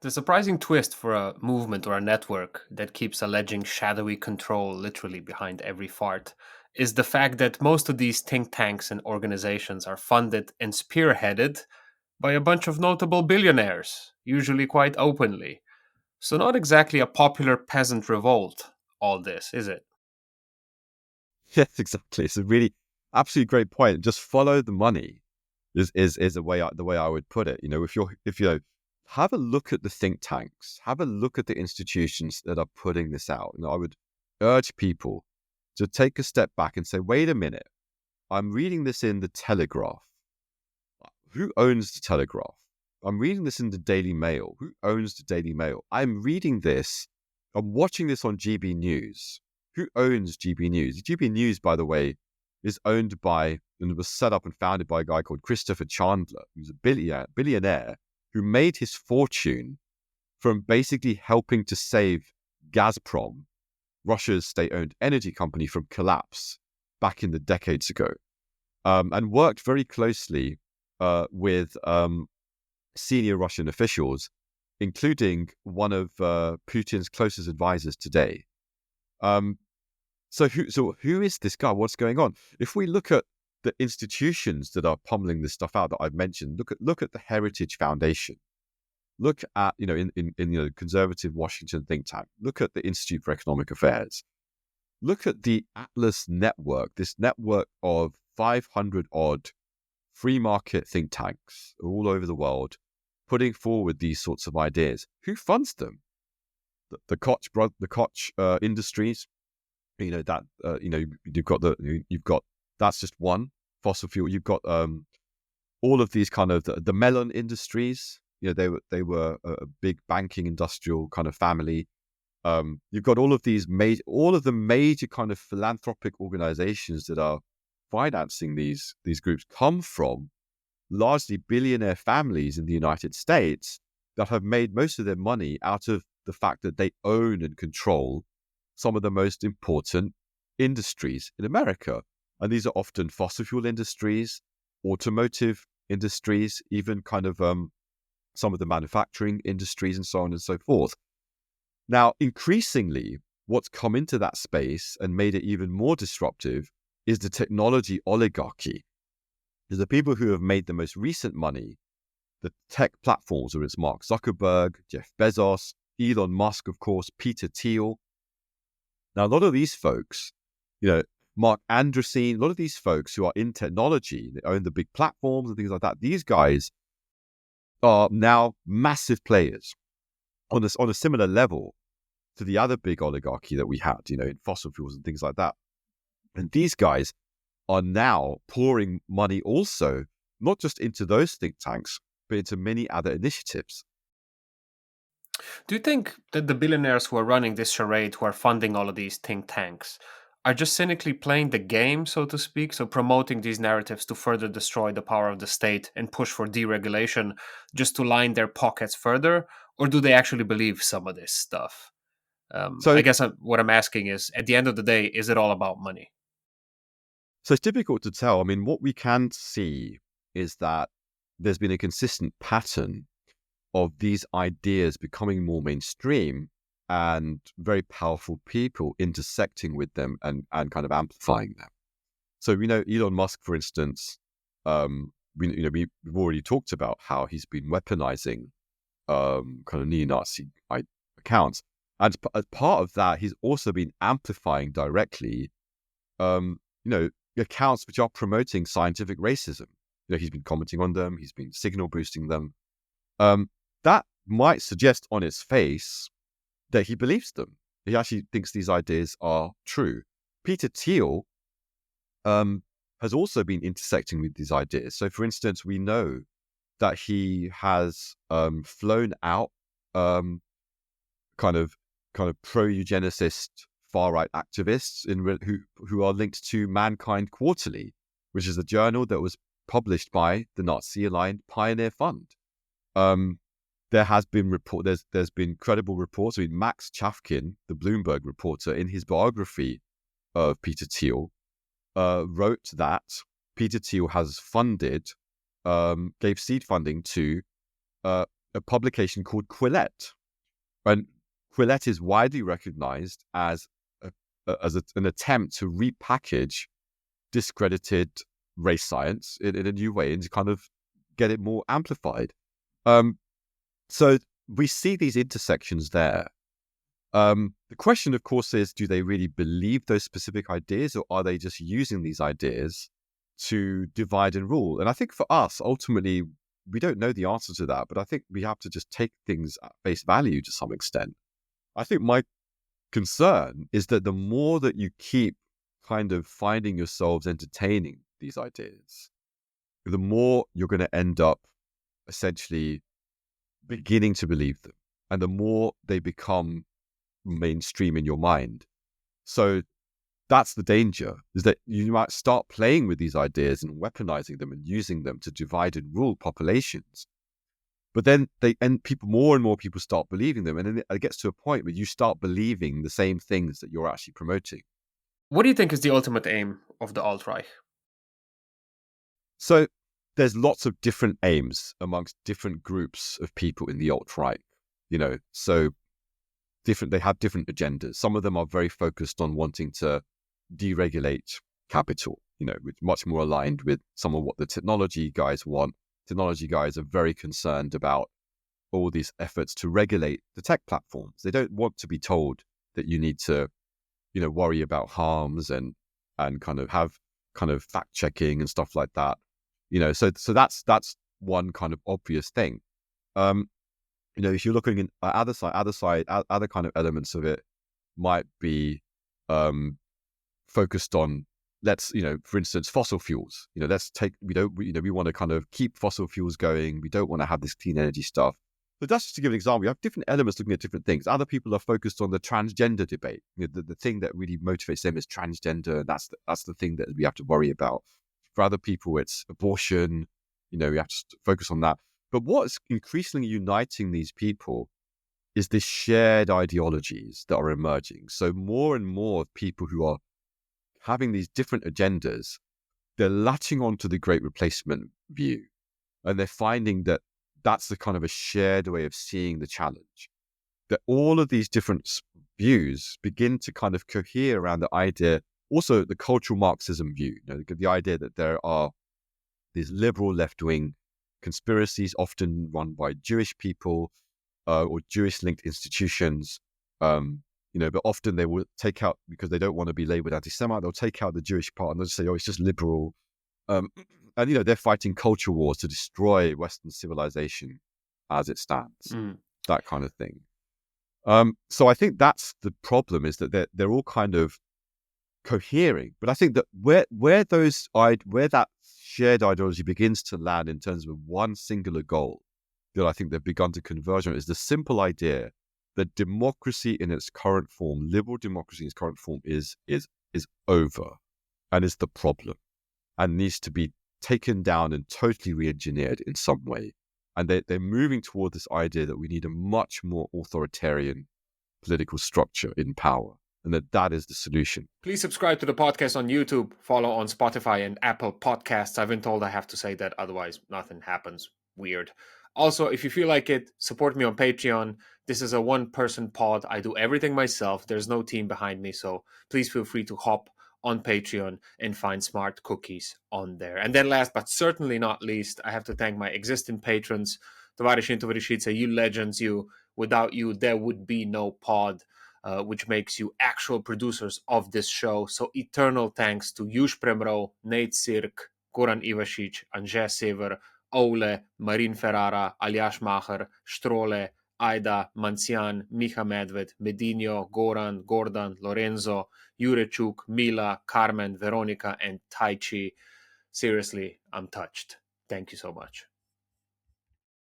The surprising twist for a movement or a network that keeps alleging shadowy control literally behind every fart is the fact that most of these think tanks and organizations are funded and spearheaded by a bunch of notable billionaires, usually quite openly. So, not exactly a popular peasant revolt, all this, is it? Yes, exactly. It's a really absolutely great point. Just follow the money is the way I would put it. If you have a look at the think tanks, have a look at the institutions that are putting this out. I would urge people to take a step back and say, wait a minute, I'm reading this in the Telegraph. Who owns the Telegraph? I'm reading this in the Daily Mail. Who owns the Daily Mail? I'm watching this on GB News. Who owns GB News? GB News, by the way, is owned by and was set up and founded by a guy called Christopher Chandler, who's a billionaire who made his fortune from basically helping to save Gazprom, Russia's state-owned energy company, from collapse back in the decades ago, and worked very closely with senior Russian officials, including one of Putin's closest advisors today. So who is this guy? What's going on? If we look at the institutions that are pummeling this stuff out that I've mentioned, look at the Heritage Foundation. Look at in conservative Washington think tank. Look at the Institute for Economic Affairs. Look at the Atlas Network. This network of 500 odd free market think tanks all over the world putting forward these sorts of ideas. Who funds them? The Koch industries. You've got that's just one fossil fuel. You've got all of these kind of the melon industries. They were a big banking industrial kind of family. You've got all of the major kind of philanthropic organizations that are financing these groups come from largely billionaire families in the United States that have made most of their money out of the fact that they own and control some of the most important industries in America. And these are often fossil fuel industries, automotive industries, even kind of some of the manufacturing industries and so on and so forth. Now, increasingly, what's come into that space and made it even more disruptive is the technology oligarchy. There's the people who have made the most recent money, the tech platforms, whether it's Mark Zuckerberg, Jeff Bezos, Elon Musk, of course, Peter Thiel. Now, a lot of these folks, Mark Andreessen, a lot of these folks who are in technology, they own the big platforms and things like that. These guys are now massive players on a similar level to the other big oligarchy that we had, in fossil fuels and things like that. And these guys are now pouring money also, not just into those think tanks, but into many other initiatives. Do you think that the billionaires who are running this charade, who are funding all of these think tanks, are just cynically playing the game, so to speak, so promoting these narratives to further destroy the power of the state and push for deregulation just to line their pockets further? Or do they actually believe some of this stuff? I So, guess what I'm asking is, at the end of the day, is it all about money? so it's difficult to tell. I mean, what we can see is that there's been a consistent pattern of these ideas becoming more mainstream and very powerful people intersecting with them and kind of amplifying them. So we know Elon Musk, for instance, we've already talked about how he's been weaponizing kind of neo-Nazi accounts. And as part of that, he's also been amplifying directly, accounts which are promoting scientific racism. He's been commenting on them. He's been signal boosting them. That might suggest on its face that he believes them. He actually thinks these ideas are true. Peter Thiel has also been intersecting with these ideas. So, for instance, we know that he has flown out kind of pro-eugenicist far-right activists who are linked to Mankind Quarterly, which is a journal that was published by the Nazi-aligned Pioneer Fund. There has been there's been credible reports. I mean, Max Chafkin, the Bloomberg reporter, in his biography of Peter Thiel, wrote that Peter Thiel has gave seed funding to a publication called Quillette. And Quillette is widely recognized as an attempt to repackage discredited race science in a new way and to kind of get it more amplified. So we see these intersections there. The question, of course, is, do they really believe those specific ideas, or are they just using these ideas to divide and rule? And I think for us, ultimately, we don't know the answer to that, but I think we have to just take things at face value to some extent. I think my concern is that the more that you keep kind of finding yourselves entertaining these ideas, the more you're going to end up essentially beginning to believe them, and the more they become mainstream in your mind. So that's the danger, is that you might start playing with these ideas and weaponizing them and using them to divide and rule populations. But then more and more people start believing them, and then it gets to a point where you start believing the same things that you're actually promoting. What do you think is the ultimate aim of the Alt Reich? So there's lots of different aims amongst different groups of people in the Alt Reich. So they have different agendas. Some of them are very focused on wanting to deregulate capital, which much more aligned with some of what the technology guys want. Technology guys are very concerned about all these efforts to regulate the tech platforms. They don't want to be told that you need to, worry about harms and kind of have kind of fact checking and stuff like that. So that's one kind of obvious thing. If you're looking at other kind of elements of it might be focused on, for instance, fossil fuels. We want to kind of keep fossil fuels going. We don't want to have this clean energy stuff. But that's just to give an example. You have different elements looking at different things. Other people are focused on the transgender debate. The thing that really motivates them is transgender. That's the thing that we have to worry about. For other people, it's abortion. We have to focus on that. But what's increasingly uniting these people is the shared ideologies that are emerging. So more and more of people who are having these different agendas, they're latching onto the Great Replacement view, and they're finding that that's the kind of a shared way of seeing the challenge. That all of these different views begin to kind of cohere around the idea, also the cultural Marxism view, the idea that there are these liberal left-wing conspiracies often run by Jewish people or Jewish-linked institutions, but often they will take out, because they don't want to be labeled anti-Semite, they'll take out the Jewish part and they'll say, oh, it's just liberal. And, they're fighting culture wars to destroy Western civilization as it stands, that kind of thing. So I think that's the problem, is that they're all kind of cohering. But I think that where that shared ideology begins to land in terms of one singular goal that I think they've begun to converge on is the simple idea that democracy in its current form, liberal democracy in its current form, is over and is the problem and needs to be taken down and totally re-engineered in some way. And they're moving toward this idea that we need a much more authoritarian political structure in power, and that is the solution. Please subscribe to the podcast on YouTube, follow on Spotify and Apple Podcasts. I've been told I have to say that, otherwise nothing happens. Weird. Also, if you feel like it, support me on Patreon. This is a one-person pod. I do everything myself. There's no team behind me, so please feel free to hop on Patreon and find smart cookies on there. And then last but certainly not least, I have to thank my existing patrons. Tovarishi and Tovarishice, you legends, you. Without you, there would be no pod. Which makes you actual producers of this show. So eternal thanks to Jush Premro, Nate Sirk, Goran Ivasic, Anje Sever, Ole, Marin Ferrara, Aljaž Maher, Strole, Aida, Mancian, Miha Medved, Medinho, Goran, Gordon, Lorenzo, Jurečuk, Mila, Carmen, Veronica, and Taichi. Seriously, I'm touched. Thank you so much.